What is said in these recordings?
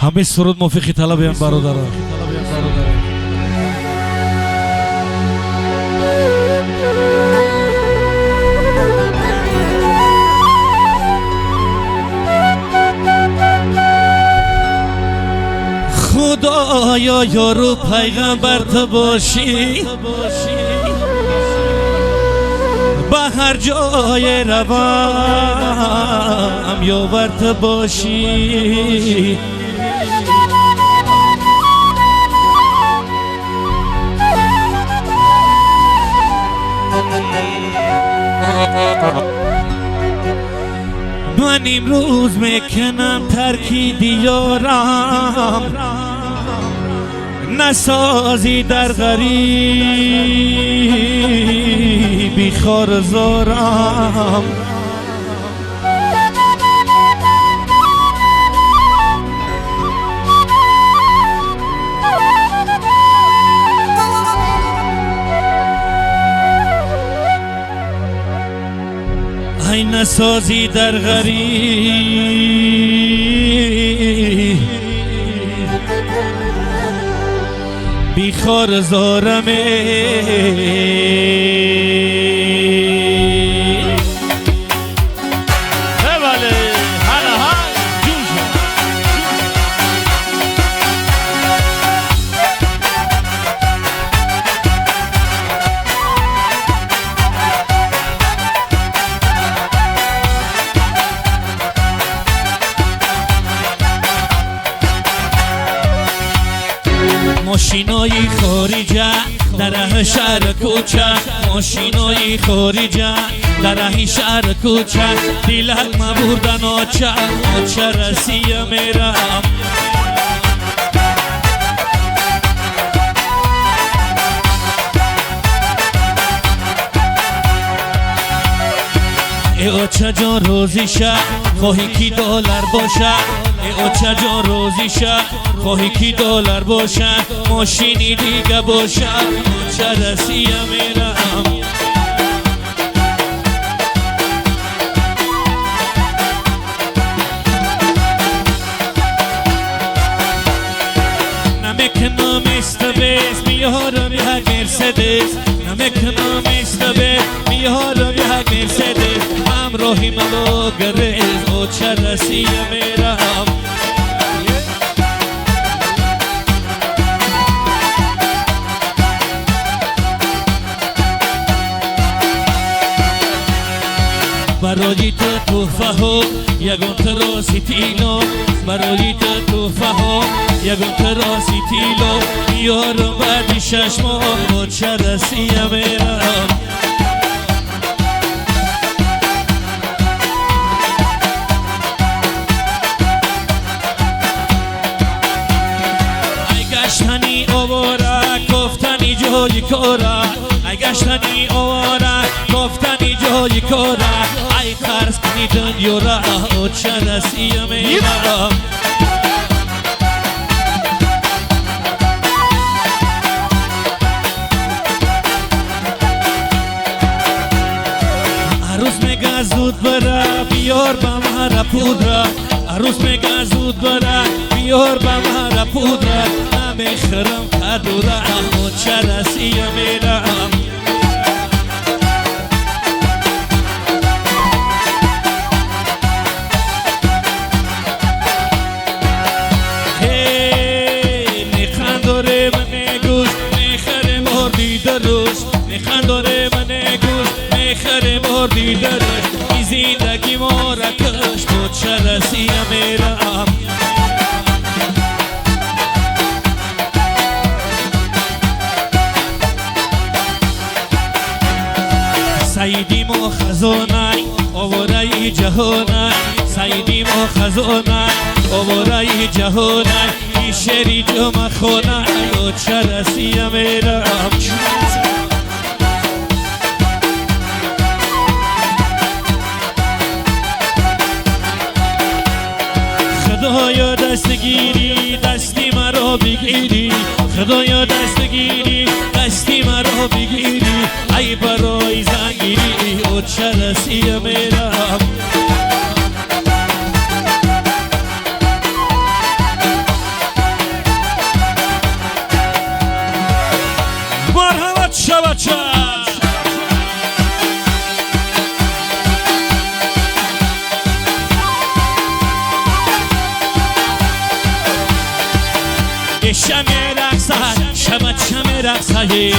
همه سرود موفقی طلب هم برادر. خدایا یارو پیغمبر تو باشی، به هر جای روم یاور تو باشی. من امروز میکنم ترکی دیارم، نسازی در غریبی خارزارم. ای نسازی در غریب بی خارزارمه. ماشینای خارجه در ره شهر کوچه، ماشینای خارجه در ره شهر کوچه، دیلک مبردن آچه رسیه میرم. ای آچه جان روزیشه خواهی کی دلار باشه، ای آچه جان روزیشه خواهی کی دلار باشه، ماشینی دیگه باشه آچه رسیه میرم. نمیکنم استبیس میارم یک مرسدس، نمیکنم استبیس میارم یک مرسدس، همراهی منو گریز آچه رسیه میرم. برای تو توفه ها یگان تراسی تیلا، برای تو توفه ها یگان تراسی تیلا، بیارم بعدی 6 ماه آچه رسیه میرم. ای گشتنی آواره گفتنی جای کاره، ای گشتنی آواره گفتنی جای کاره، ای قرض کنی دنیا را آچه رسیه میرم. عروس میگه زود بره بیار به مرا پودره، عروس میگه زود بره بیار به مرا پودره، نمیخرم کدوره آچه رسیه میرم. میخنداره من گوش میخره مردی درش، این زندگی ما را کشت آچه رسیه میرم. سیدی ما خزانه آواره جهانه، سیدی ما خزانه آواره جهانه، این شری جمع خانه آچه رسیه میرم. خدایا دستگیری دستی مرا بگیری، خدایا دستگیری دستی مرا بگیری، ای برای زنگیری آچه رسیه میرم. شمع رقصد شبت شمع رقصایی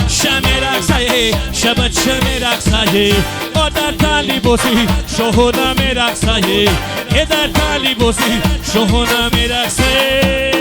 شمع رقصایی شبت شمع رقصایی ما در تلی بوسی شهونا می رقصایی در تلی بوسی شهونا می رقصایی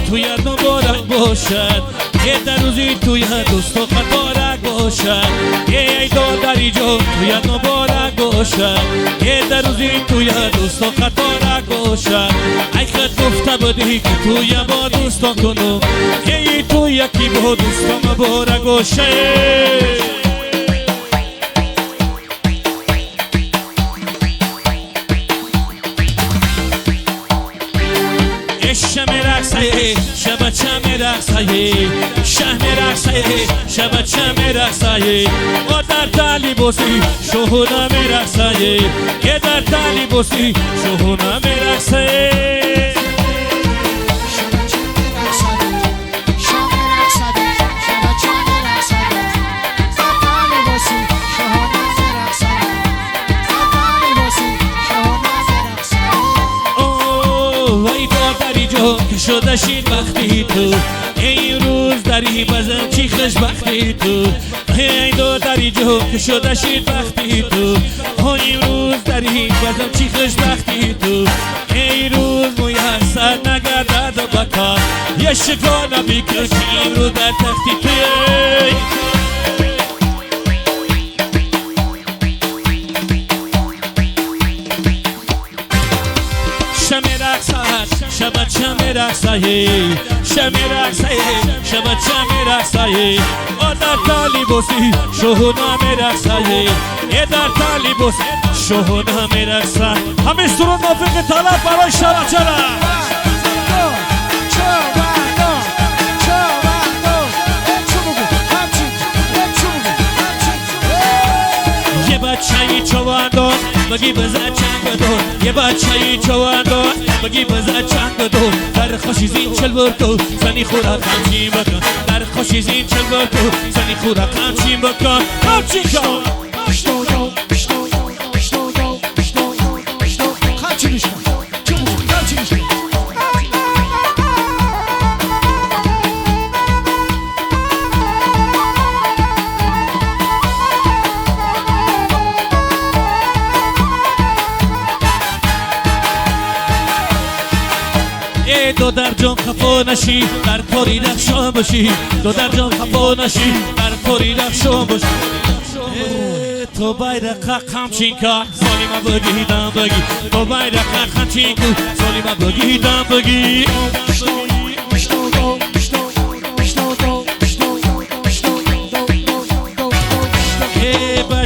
توی مبارک باشد یه در روزی توی دوست و خطارک باشد ای دادری جو توی مبارک باشد یه در روزی توی دوست و خطارک باشد ای خد گفته بودی که توی با دوستان کنم ای تو یکی با دوستان مبارک باشد شمع رقصایی شبت شمع رقصایی شمع رقصایی شبت شمع رقصایی ما در تلی بوسی شهونا می رقصایی که در تلی بوسی شهونا می رقصایی که شده شید وقتی تو این روز داری بزن چی خوشبختی تو این دو داری جو که شده شید وقتی تو این روز داری بزن چی خوشبختی تو این روز میسر نگردد و بکا یه شکانه بیکن که این روز در تختی توی شمع رقصد شبت شمع رقصایی شمع رقصایی شبت شمع رقصایی ما در تلی بوسی شهونا می رقصایی یه در تلی بوسی شهونا می رقصایی همه سرون موافق طلب برای شبت چرا یه بچه‌ی چواندون بگی بزن چنگ دو یه بچه‌ی چواندون بگی بزن چنگ دو در خوشی زین چل برکو زنی خورا خمچین بکن در خوشی زین چل برکو زنی خورا خمچین بکن خمچین کن خمچینش کن خمچینش کن دو در جان خفا نشی در کاری رخشان باشی دو در جان خفا نشی در کاری رخشان باشی تو bayrak خمچین که سالی ما بگیدم بگی تو bayrak خمچین که سالی ما بگیدم بگی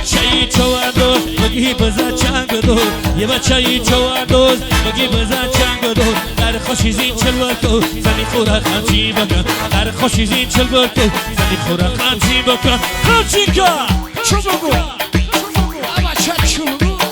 بچه‌ی چواندوز بگی بزن چنگ دو یه بچه‌ی چواندوز بگی بزن چنگ دو در خوشی زین چل برکو زنی خورا خمچین بکن در خوشی زین چل برکو زنی خورا خمچین بکن خمچین که چو بگو بچه چو بگو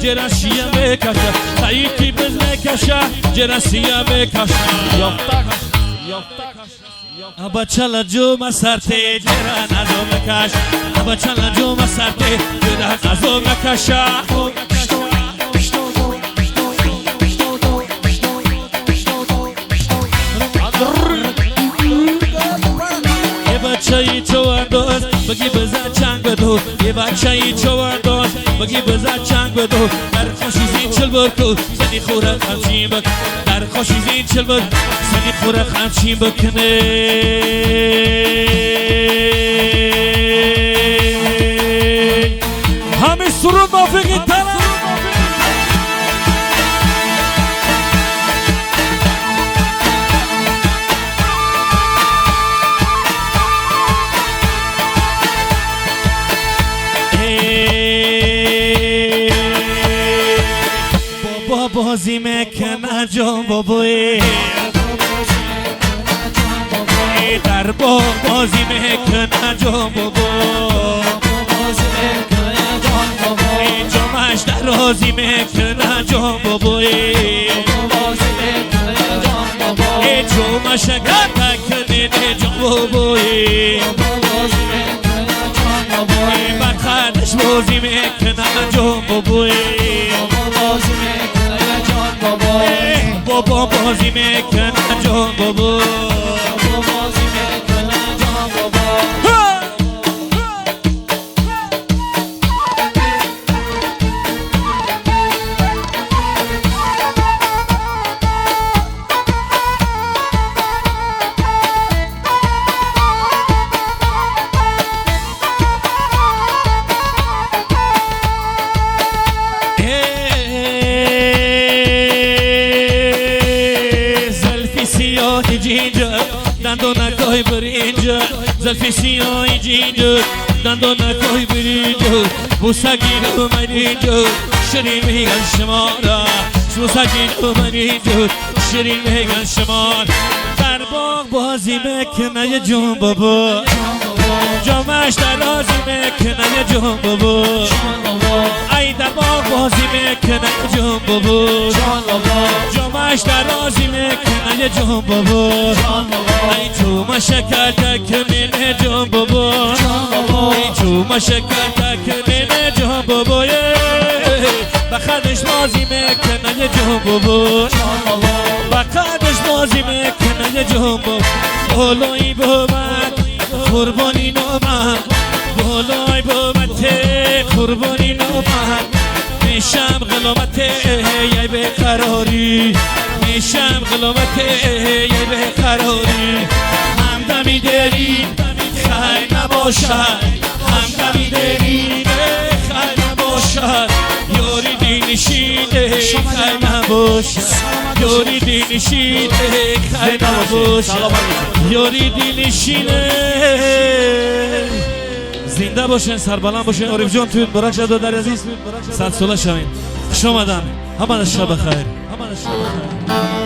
جراسیه بکشه سعیدی بز بکشه جراسیه بکشه ابا چلا جو مسرته جرا نزو بکش ابا چلا جو مسرته جرا نزو بکشه بچه‌ی چواندوز بگی بزن چنگ دو یه بچه‌ی چواندوز بگی بزن چنگ دو در خوشی زین چل برکو زنی خورا خمچین بکن در خوشی زین چل برکو زنی خورا خمچین بکنه همه سرون موافقی طرف بازی میکنه جان بابای در باغ بازی میکنه جان بابا جامش درازی میکنه جان بابای جامش اگر تکنه جان بابای بخدش بازی میکنه جان بابای بابا بازی میکنه جان بابا دندونکای برینجا زلفی سیاهی جینجا دندونکای برینجا بوسگین اومدینجا شیرین میگن شما را بوسگین اومدینجا شیرین میگن شما در باغ بازی میکنه یه جون بابا جامش درازی میکنه یه جون بابا ای در باغ بازی میکنه یه جون بابا جامش درازی میکنه یه جون بابا ای چوم شکر تکنه جون بابا ای چوم شکر تکنه جون بابا بخدش بازی میکنه یه جون بابا بخدش بازی میکنه یه جون بابا بالایی بومد قربانی نومد بالای بومد قربانی نومد میشم غلامت یه بقراری میشم غلامت یه بقراری همدمی داریم خیر نباشد همدمی داریم خیر نباشد یاری دینشینه خیر نباشد یاری دینشینه خیر نباشد یاری دینشینه زنده باشین سربلند باشین عارف جان توی برک شد در عزیز صد ساله شوین خوش آمدن همه شب بخیر همه شب بخیر